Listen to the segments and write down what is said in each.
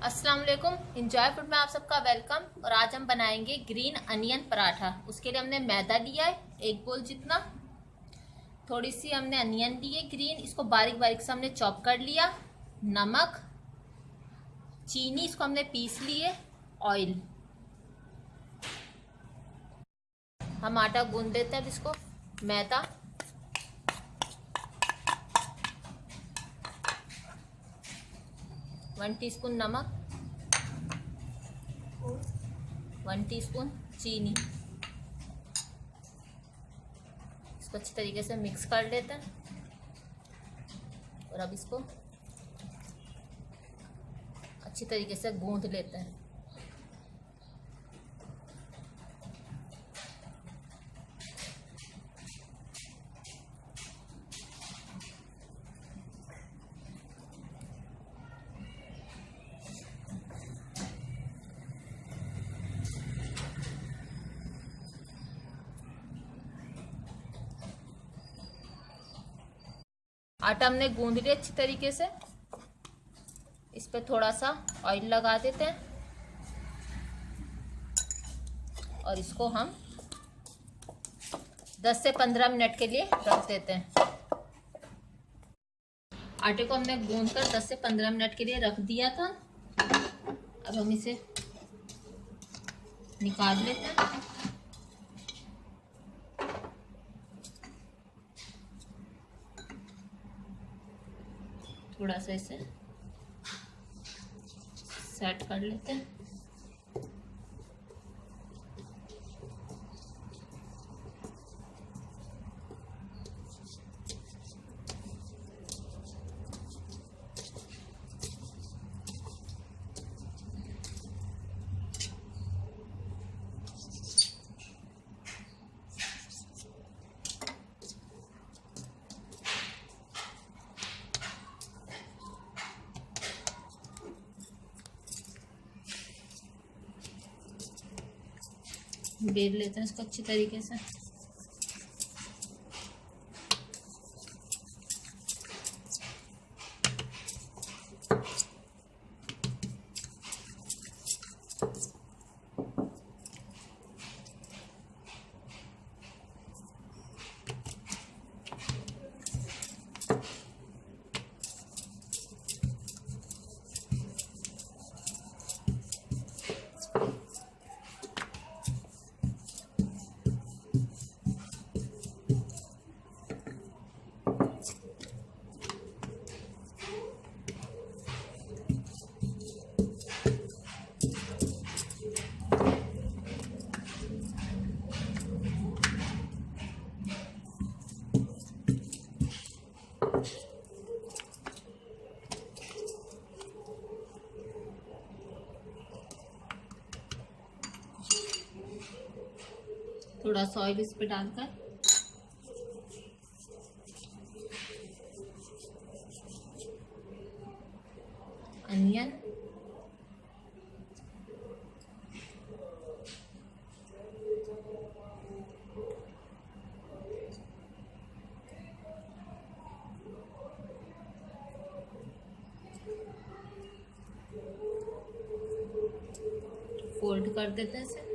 अस्सलाम वालेकुम। Enjoy food में आप सबका वेलकम। और आज हम बनाएंगे ग्रीन अनियन पराठा। उसके लिए हमने मैदा लिया है 1 बोल जितना, थोड़ी सी हमने अनियन ली है ग्रीन, इसको बारीक बारीक से हमने चॉप कर लिया, नमक, चीनी, इसको हमने पीस लिए, ऑयल। हम आटा गूंद देते हैं अब इसको। मैदा, वन टीस्पून नमक, 1 टीस्पून चीनी, इसको अच्छी तरीके से मिक्स कर लेते हैं। और अब इसको अच्छी तरीके से गूंद लेते हैं। आटा हमने गूंद लिया अच्छी तरीके से। इस पे थोड़ा सा ऑयल लगा देते हैं और इसको हम 10 से 15 मिनट के लिए रख देते हैं। आटे को हमने गूंद कर 10 से 15 मिनट के लिए रख दिया था। अब हम इसे निकाल लेते हैं। थोड़ा सा इसे सेट कर लेते हैं। बेल लेते हैं इसको अच्छी तरीके से। थोड़ा सा ऑयल इस पे डालकर अनियन, फोल्ड कर देते हैं इसे।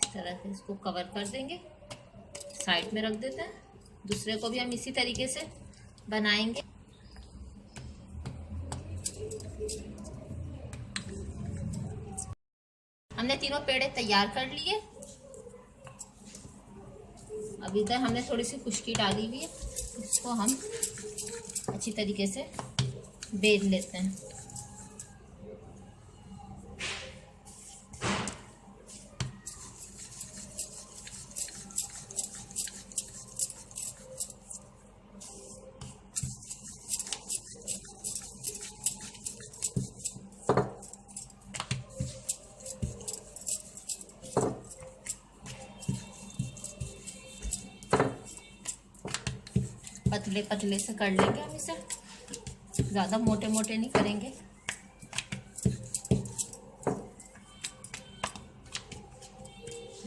तरह से इसको कवर कर देंगे, साइड में रख देते हैं। दूसरे को भी हम इसी तरीके से बनाएंगे। हमने तीनों पेड़े तैयार कर लिए। अब इधर हमने थोड़ी सी खुश्की डाली हुई है, इसको हम अच्छी तरीके से बेल लेते हैं। पतले पतले से कर लेंगे हम इसे। ज़्यादा मोटे मोटे नहीं करेंगे।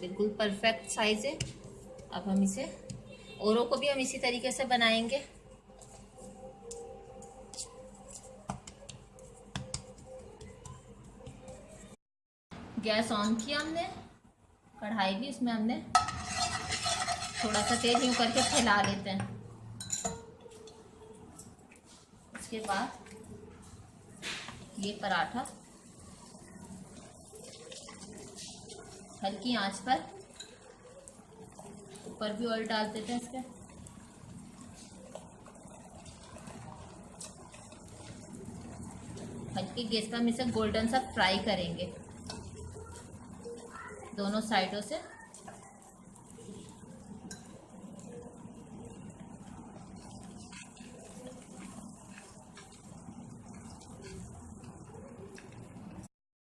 बिल्कुल परफेक्ट साइज है। अब हम इसे औरों को भी हम इसी तरीके से बनाएंगे। गैस ऑन किया हमने, कढ़ाई ली, उसमें हमने थोड़ा सा तेल यूं करके फैला लेते हैं। उसके बाद ये पराठा हल्की आंच पर ऊपर भी ऑयल डाल देते हैं इसके। हल्की गैस पर हम इसे गोल्डन सा फ्राई करेंगे दोनों साइडों से।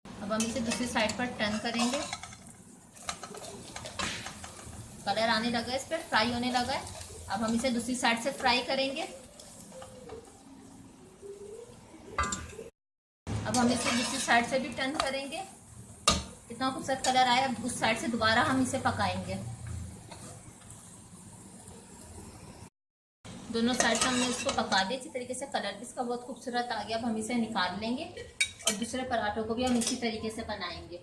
अब हम इसे दूसरी साइड पर टर्न करेंगे। कलर आने लगा है, इस पर फ्राई होने लगा है। अब हम इसे दूसरी साइड से फ्राई करेंगे। अब हम इसे दूसरी साइड से भी टर्न करेंगे। इतना खूबसूरत कलर आया, अब उस साइड से दोबारा हम इसे पकाएंगे। दोनों साइड से हमने इसको पका दिया। इसी तरीके से कलर भी इसका बहुत खूबसूरत आ गया। अब हम इसे निकाल लेंगे और दूसरे पराठों को भी हम इसी तरीके से बनाएंगे।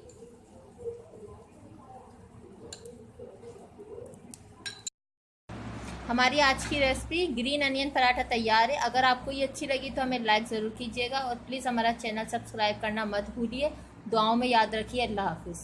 हमारी आज की रेसिपी ग्रीन अनियन पराठा तैयार है। अगर आपको ये अच्छी लगी तो हमें लाइक ज़रूर कीजिएगा और प्लीज़ हमारा चैनल सब्सक्राइब करना मत भूलिए। दुआओं में याद रखिए। अल्लाह हाफिज़।